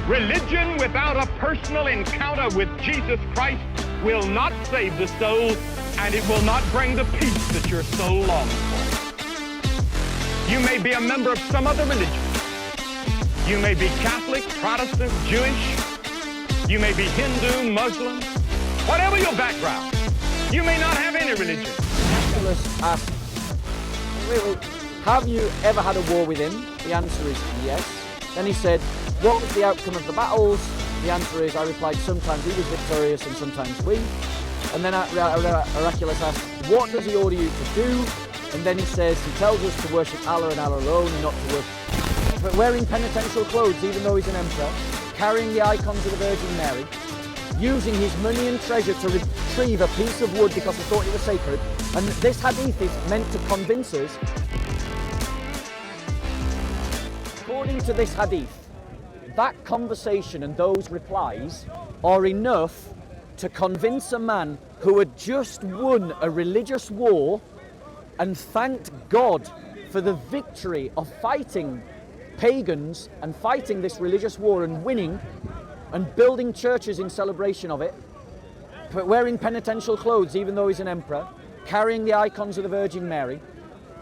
Religion without a personal encounter with Jesus Christ will not save the soul, and it will not bring the peace that your soul longs for. You may be a member of some other religion. You may be Catholic, Protestant, Jewish. You may be Hindu, Muslim. Whatever your background, you may not have any religion. Hercules asked, wait, have you ever had a war with him? The answer is yes. Then he said, what was the outcome of the battles? The answer is, I replied, sometimes he was victorious and sometimes we. And then Hercules asked, what does he order you to do? And then he says, he tells us to worship Allah and Allah alone, and not to worship. But wearing penitential clothes, even though he's an emperor, carrying the icons of the Virgin Mary, using his money and treasure to retrieve a piece of wood because he thought it was sacred. And this hadith is meant to convince us. According to this hadith, that conversation and those replies are enough to convince a man who had just won a religious war and thanked God for the victory of fighting pagans and fighting this religious war and winning and building churches in celebration of it, but wearing penitential clothes even though he's an emperor, carrying the icons of the Virgin Mary,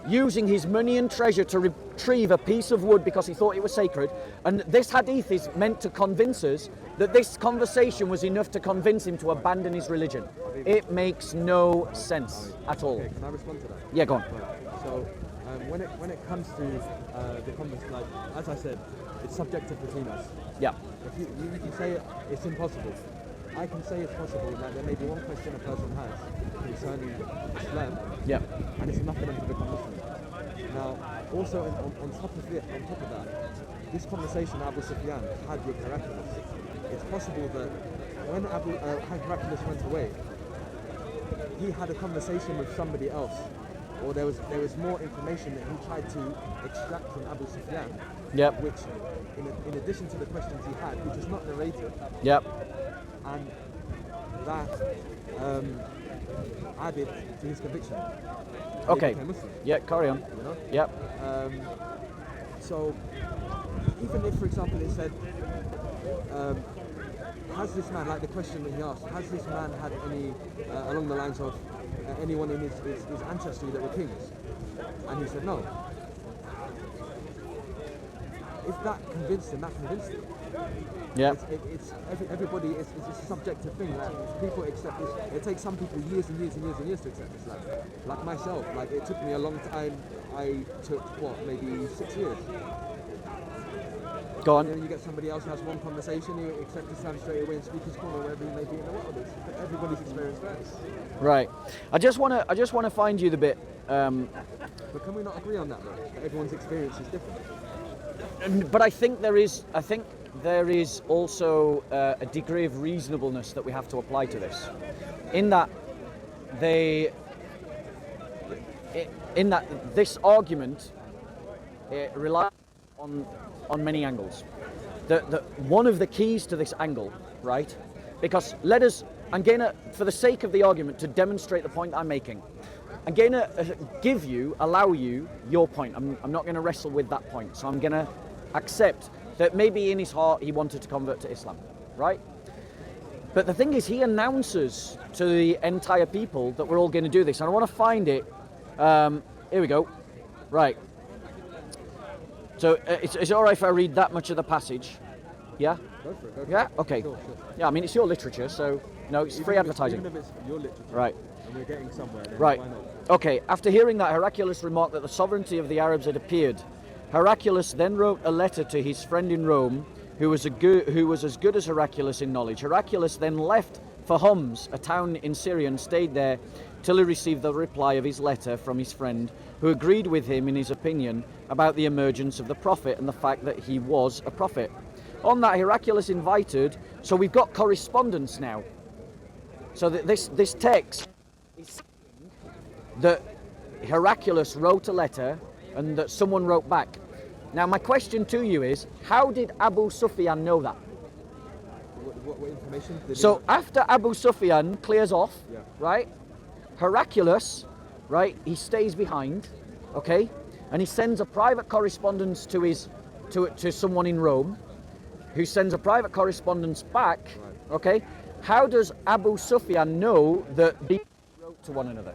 using his money and treasure to retrieve a piece of wood because he thought it was sacred. And this hadith is meant to convince us that this conversation was enough to convince him to abandon his religion. It makes no sense at all. Okay, can I respond to that? Yeah, go on. Right. So when it comes to the conversation, like as I said, it's subjective between us. Yeah. If you can say it's impossible. I can say it's possible that there may be one question a person has concerning Islam, Yeah. and it's enough for them to become Muslim. Now, also on top of that, this conversation Abu Sufyan had with Heraclius, it's possible that when Heraclius went away, he had a conversation with somebody else, or there was more information that he tried to extract from Abu Sufyan. Yep. Which, in addition to the questions he had, which is not narrated. Yep. And that added to his conviction. Okay. Muslim, Yeah, carry on. you know? Yep. So, even if, for example, it said, has this man, like the question that he asked, has this man had any, along the lines of anyone in his ancestry that were kings? And he said no. If that convinced him, Yeah. Everybody, it's a subjective thing. Like, people accept this. It takes some people years and years and years and years to accept this. Like myself, like it took me a long time. I took maybe 6 years. Go on. And then you get somebody else who has one conversation, you accept Islam straight away and speak his corner wherever he may be in the world. Everybody's experience varies. Right. I just want to find you the bit. But can we not agree on that though? That everyone's experience is different. But I think there is also a degree of reasonableness that we have to apply to this, in that this argument relies on many angles. One of the keys to this angle, right? Because I'm going to, for the sake of the argument, to demonstrate the point I'm making, I'm going to allow you your point. I'm not going to wrestle with that point. So I'm going to accept that maybe in his heart he wanted to convert to Islam, right? But the thing is, he announces to the entire people that we're all going to do this. And I want to find it. Here we go. Right. So it's all right if I read that much of the passage? Yeah? Go for it. Yeah? Okay. Sure. Yeah, I mean, it's your literature, so, it's free advertising. Even if it's your literature, Right. and we're getting somewhere, then Right. why not? Okay, after hearing that, Heraclius remarked that the sovereignty of the Arabs had appeared. Heraclius then wrote a letter to his friend in Rome, who was as good as Heraclius in knowledge. Heraclius then left for Homs, a town in Syria, and stayed there till he received the reply of his letter from his friend, who agreed with him in his opinion about the emergence of the prophet and the fact that he was a prophet. On that, Heraclius invited, so we've got correspondence now. So that this text is saying that Heraclius wrote a letter and that someone wrote back. Now my question to you is, how did Abu Sufyan know that? What information did So after Abu Sufyan clears off, Yeah. right, Heraclius, right, he stays behind, okay, and he sends a private correspondence to someone in Rome, who sends a private correspondence back, okay, how does Abu Sufyan know that these wrote to one another?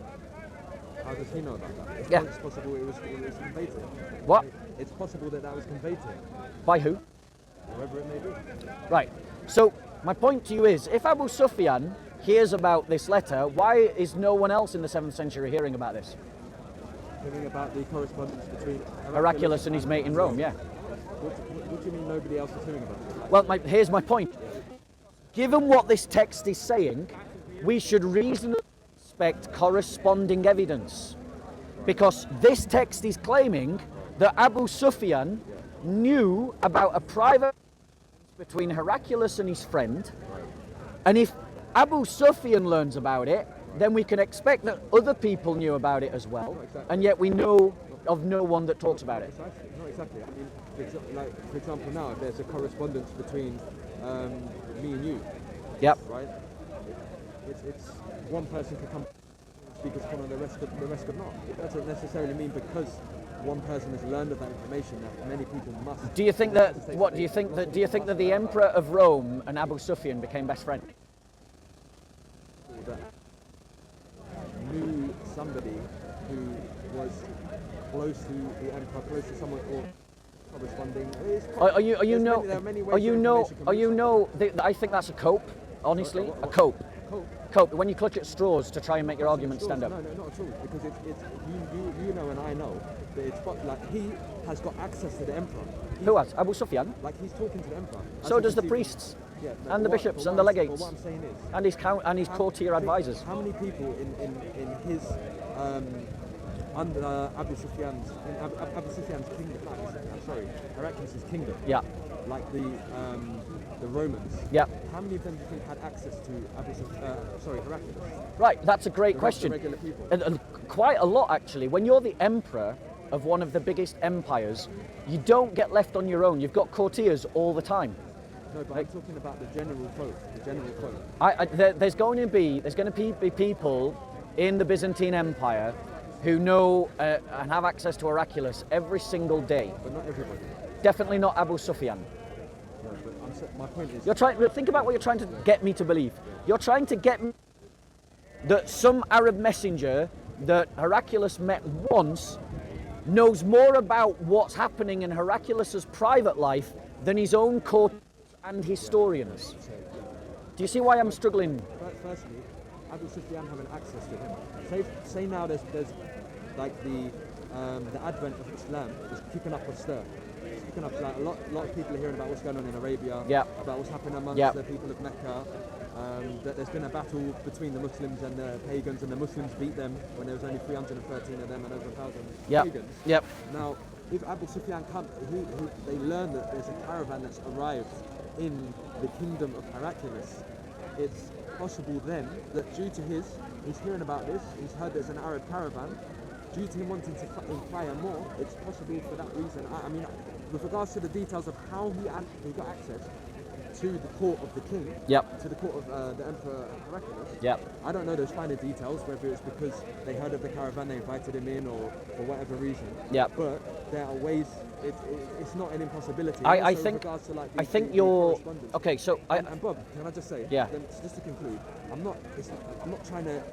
How does he know about that? Yeah. It's possible it was conveyed to him. What? It's possible that was conveyed to him, By who? whoever it may be. Right. So my point to you is, if Abu Sufyan hears about this letter, why is no one else in the 7th century hearing about this? Hearing about the correspondence between Heraclius and his mate in Rome, yeah. What do you mean nobody else is hearing about it? Well, here's my point. Given what this text is saying, we should reasonably expect corresponding evidence. Because this text is claiming that Abu Sufyan knew about a private between Heraclius and his friend, and if Abu Sufyan learns about it, then we can expect that other people knew about it as well, and yet we know of no one that talks about it. Not exactly. I mean, for example, now if there's a correspondence between me and you, Yep. right? It's one person could come speak as one, and the rest could not. It doesn't necessarily mean because one person has learned of that information that many people must. Do you think that do you think that the Emperor of Rome and Abu Sufyan became best friends? That knew somebody who was close to the emperor, close to someone or corresponding. I think that's a cope. Honestly, a cope. Cope. When you clutch at straws to try and make your argument stand up. No, not at all. Because it's you know and I know that it's like he has got access to the emperor. Who has? Abu Sufyan? Like he's talking to the emperor. So does the priests. Yeah, and the bishops and the legates. What I'm saying is, and his courtier advisors. How many people in his under Abu Sufyan's kingdom? Heraclius' kingdom. Yeah. Like the Romans. Yeah. How many of them do you think had access to Heraclius? Right. That's a great question. Regular people. And quite a lot actually. When you're the emperor of one of the biggest empires, you don't get left on your own. You've got courtiers all the time. No, but I'm talking about the general folk. There's going to be people in the Byzantine Empire who know and have access to Heraclius every single day. But not everybody. Definitely not Abu Sufyan. No, but my point is. Think about what you're trying to get me to believe. You're trying to get me that some Arab messenger that Heraclius met once knows more about what's happening in Heraclius's private life than his own court and historians. Do you see why I'm struggling? Firstly, Abu Sufyan having access to him. Say now there's like the advent of Islam is kicking up a stir. It's kicking up like a lot of people are hearing about what's going on in Arabia, about what's happening amongst the people of Mecca. That there's been a battle between the Muslims and the pagans, and the Muslims beat them when there was only 313 of them and over 1,000 pagans. Yep. Now, if Abu Sufyan comes, they learn that there's a caravan that's arrived in the kingdom of Heraclius, it's possible then that due to he's hearing about this, he's heard there's an Arab caravan, due to him wanting to inquire more, it's possible for that reason. I mean, with regards to the details of how he got access to the court of the king, to the court of the Emperor Heraclius, I don't know those finer details, whether it's because they heard of the caravan, they invited him in, or for whatever reason. But there are ways. It's not an impossibility. I think you're okay. So and Bob, can I just say? Then, just to conclude, I'm not trying to.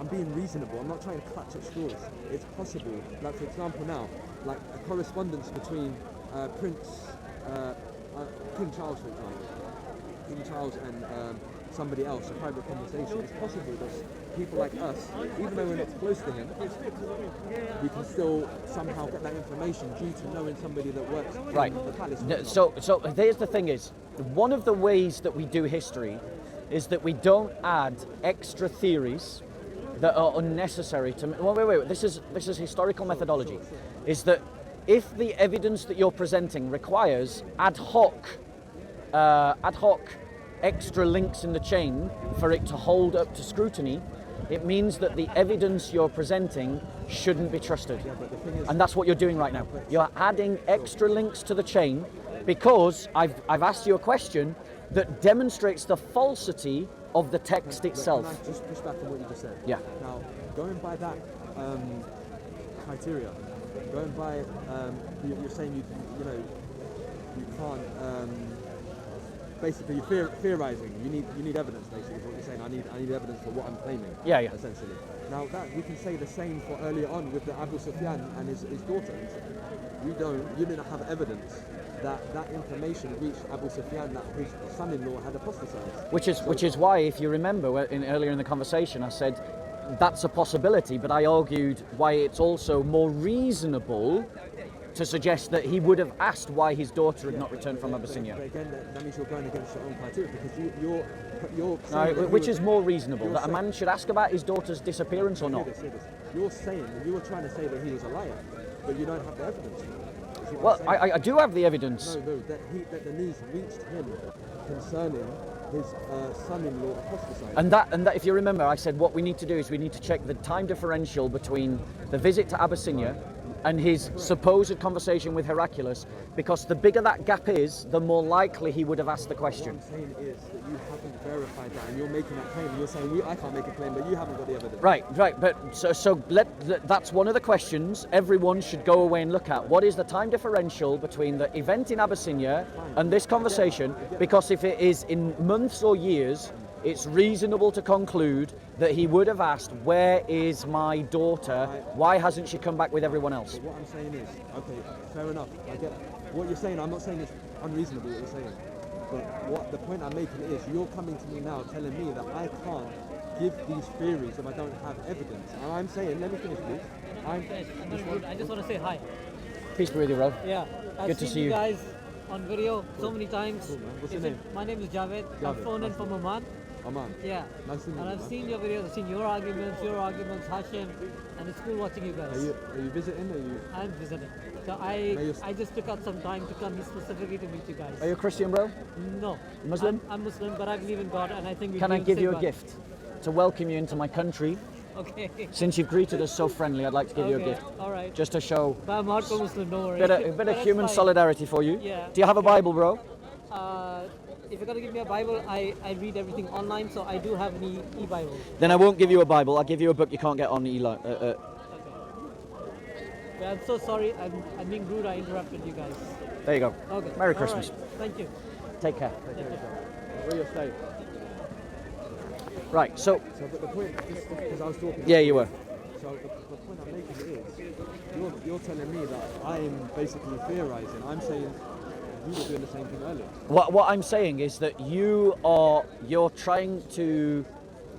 I'm being reasonable. I'm not trying to clutch at straws. It's possible. Like for example, now, like a correspondence between King Charles, for example, King Charles and somebody else, a private conversation. It's possible that people like us, even though we're not close to him, we can still somehow get that information due to knowing somebody that works in the palace. So here's the thing: is one of the ways that we do history is that we don't add extra theories that are unnecessary to. Wait. This is historical methodology. Is that if the evidence that you're presenting requires ad hoc extra links in the chain for it to hold up to scrutiny, it means that the evidence you're presenting shouldn't be trusted. But the thing is, and that's what you're doing right now. You're adding extra links to the chain because I've asked you a question that demonstrates the falsity of the text itself. Can I just push back on what you just said? Yeah. Now, going by that criteria, going by you're saying you can't basically theorizing. You need evidence, basically, is what you're saying. I need evidence for what I'm claiming. Yeah. Essentially. Now that we can say the same for earlier on with the Abu Sufyan and his daughter. You didn't have evidence that information reached Abu Sufyan that his son-in-law had apostatized. Which is why, if you remember, earlier in the conversation, I said that's a possibility, but I argued why it's also more reasonable to suggest that he would have asked why his daughter had not returned from Abyssinia. But again, that means you're going against your own criteria, because you're Which is more reasonable, that a man should ask about his daughter's disappearance or not? You're saying, you were trying to say that he was a liar, but you don't have the evidence. Well, I do have the evidence. No, that the news reached him concerning his son-in-law apostatizing. And that, if you remember, I said what we need to do is we need to check the time differential between the visit to Abyssinia and his supposed conversation with Heraclius, because the bigger that gap is, the more likely he would have asked the question. What I'm saying is that you haven't verified that, and you're making that claim. You're saying I can't make a claim, but you haven't got the evidence. Right. But that's one of the questions everyone should go away and look at. What is the time differential between the event in Abyssinia and this conversation? Because if it is in months or years, it's reasonable to conclude that he would have asked, where is my daughter? Why hasn't she come back with everyone else? But what I'm saying is, okay, fair enough, I get what you're saying. I'm not saying it's unreasonable what you're saying, but what the point I'm making is, you're coming to me now telling me that I can't give these theories if I don't have evidence. And I'm saying, let me finish, please. I just want to say hi. Peace be with you, bro. Yeah, Good to see you. guys on video so many times. Cool, man. What's your name? My name is Javed. I'm phoned in from Oman. Oman. Yeah. Nice to meet And you, I've man. seen your videos, I've seen your arguments, Hashim, and it's cool watching you guys. Are you visiting, or you? I'm visiting. So I just took out some time to come here specifically to meet you guys. Are you a Christian, bro? No. Muslim? I'm Muslim, but I believe in God, and I think we Can I believe give the you same a God. gift to welcome you into my country? Okay. Since you've greeted us so friendly, I'd like to give you a gift. All right. Just to show But I'm hardcore Muslim, don't worry. a bit of But that's human fine. solidarity for you. Yeah. Do you have a Bible, bro? If you're gonna give me a Bible, I read everything online, so I do have an e-Bible. Then I won't give you a Bible. I'll give you a book you can't get on Okay. Yeah, I'm so sorry. I'm being rude. I interrupted you guys. There you go. Okay. Merry All Christmas. right. Thank you. Take care. Where you're staying? Right, so... So, but the point, because I was talking. Yeah, you were. So the point I'm making is, you're telling me that I'm basically theorizing. I'm saying you were doing the same thing earlier. What I'm saying is that you're trying to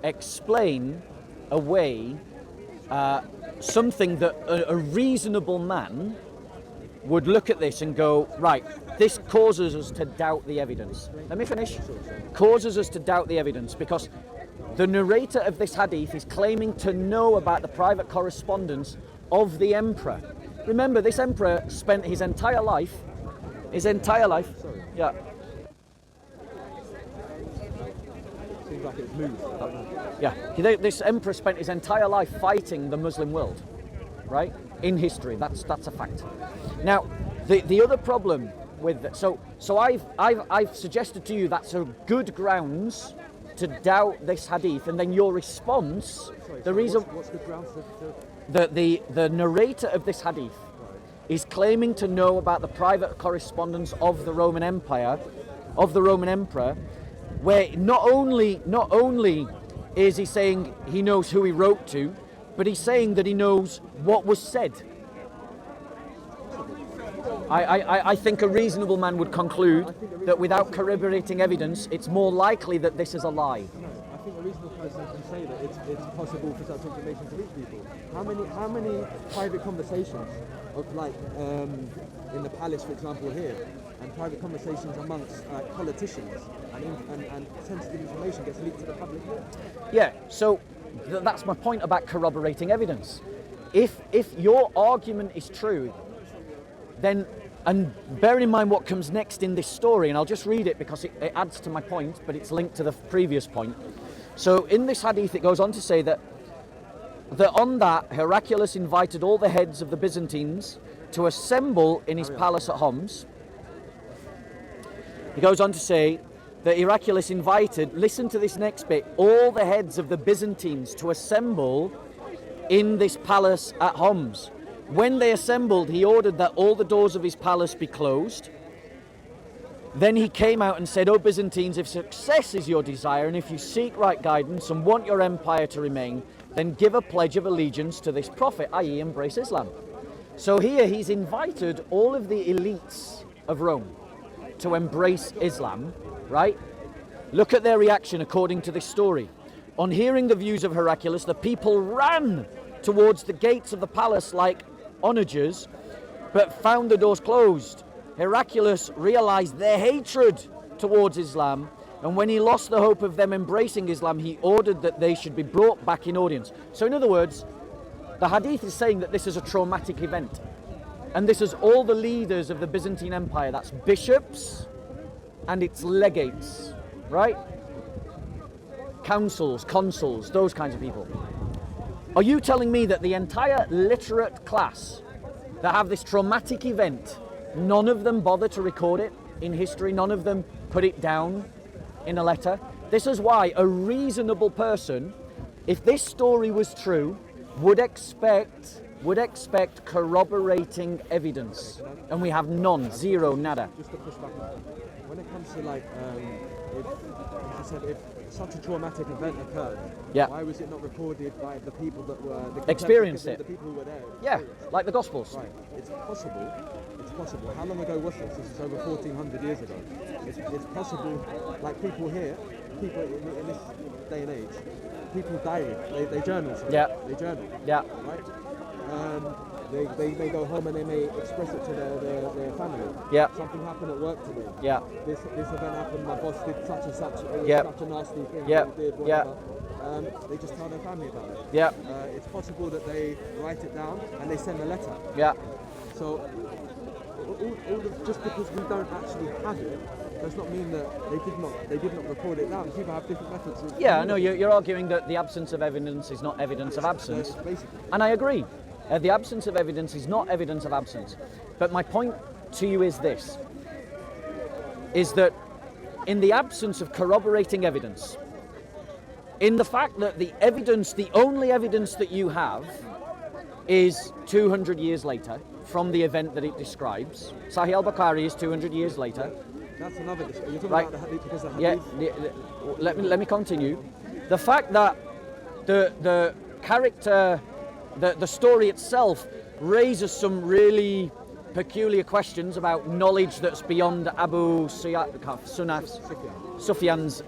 explain away something that a reasonable man would look at this and go, right, this causes us to doubt the evidence. Let me finish. Causes us to doubt the evidence because the narrator of this hadith is claiming to know about the private correspondence of the emperor. Remember, this emperor spent his entire life, yeah. Seems like it's moved. I don't know. Yeah, this emperor spent his entire life fighting the Muslim world, right? In history, that's a fact. Now, the other problem with so I've suggested to you that's a good grounds to doubt this hadith, and then your response, the reason What's the grounds to that the narrator of this hadith is claiming to know about the private correspondence of the Roman Empire, of the Roman emperor, where not only is he saying he knows who he wrote to, but he's saying that he knows what was said. I think a reasonable man would conclude that without corroborating evidence, it's more likely that this is a lie. No, I think a reasonable person can say that it's possible for such information to reach people. How many private conversations of like in the palace, for example, here, and private conversations amongst politicians and sensitive information gets leaked to the public here? Yeah, so that's my point about corroborating evidence. If your argument is true, then, and bear in mind what comes next in this story, and I'll just read it because it adds to my point, but it's linked to the previous point. So in this hadith it goes on to say that on that Heraclius invited all the heads of the Byzantines to assemble in his palace at Homs. He goes on to say that Heraclius invited, listen to this next bit, all the heads of the Byzantines to assemble in this palace at Homs. When they assembled, he ordered that all the doors of his palace be closed. Then he came out and said, "O Byzantines, if success is your desire, and if you seek right guidance and want your empire to remain, then give a pledge of allegiance to this prophet," i.e. embrace Islam. So here he's invited all of the elites of Rome to embrace Islam, right? Look at their reaction according to this story. On hearing the views of Heraclius, the people ran towards the gates of the palace like onagers, but found the doors closed. Heraclius realized their hatred towards Islam, and when he lost the hope of them embracing Islam, he ordered that they should be brought back in audience. So in other words, the Hadith is saying that this is a traumatic event. And this is all the leaders of the Byzantine Empire. That's bishops and its legates, right? Councils, consuls, those kinds of people. Are you telling me that the entire literate class that have this traumatic event, none of them bother to record it in history, none of them put it down in a letter? This is why a reasonable person, if this story was true, would expect corroborating evidence. And we have none, zero, nada. Just to push back on that. When it comes to like, if you said if such a traumatic event occurred, Yeah. why was it not recorded by the people that were Experienced it. The people who were there. Yeah, like the Gospels. Right. It's possible. How long ago was this? This is over 1400 years ago. It's possible. Like people here, people in this day and age, people diary. They journal. Sorry. Yeah. They journal. Yeah. Right. They may go home and they may express it to their family. Yeah. Something happened at work today. Yeah. This event happened. My boss did such and such. It was Yeah. such a nasty thing. Yeah. He did Yeah. whatever. They just tell their family about it. Yeah. It's possible that they write it down and they send a letter. Yeah. So, just because we don't actually have it, does not mean that they did not record it down. People have different methods. Yeah, no, you're arguing that the absence of evidence is not evidence of absence. Basically. And I agree. The absence of evidence is not evidence of absence. But my point to you is this, is that in the absence of corroborating evidence, in the fact that the evidence, the only evidence that you have is 200 years later from the event that it describes. Sahih al-Bukhari is 200 years later. That's another discussion. You're talking Right. about the hadith because the Yeah, hadith. let me continue. The fact that the character, the story itself raises some really peculiar questions about knowledge that's beyond Abu Sufyan's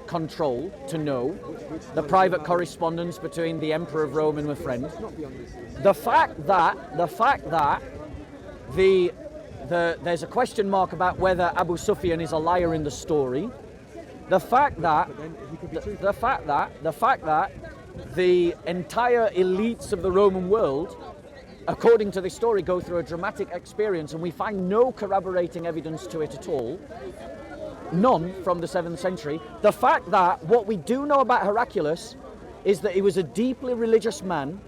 control to know. The private correspondence between the Emperor of Rome and a friend. It's not beyond this. The fact that there's a question mark about whether Abu Sufyan is a liar in the story. The fact that the entire elites of the Roman world, according to this story, go through a dramatic experience, and we find no corroborating evidence to it at all. None from the 7th century. The fact that what we do know about Heraclius is that he was a deeply religious man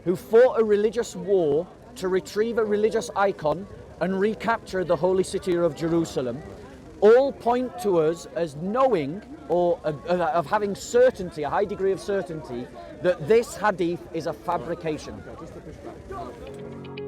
who fought a religious war to retrieve a religious icon and recapture the holy city of Jerusalem, all point to us as knowing or of having certainty, a high degree of certainty, that this hadith is a fabrication. Just to push back.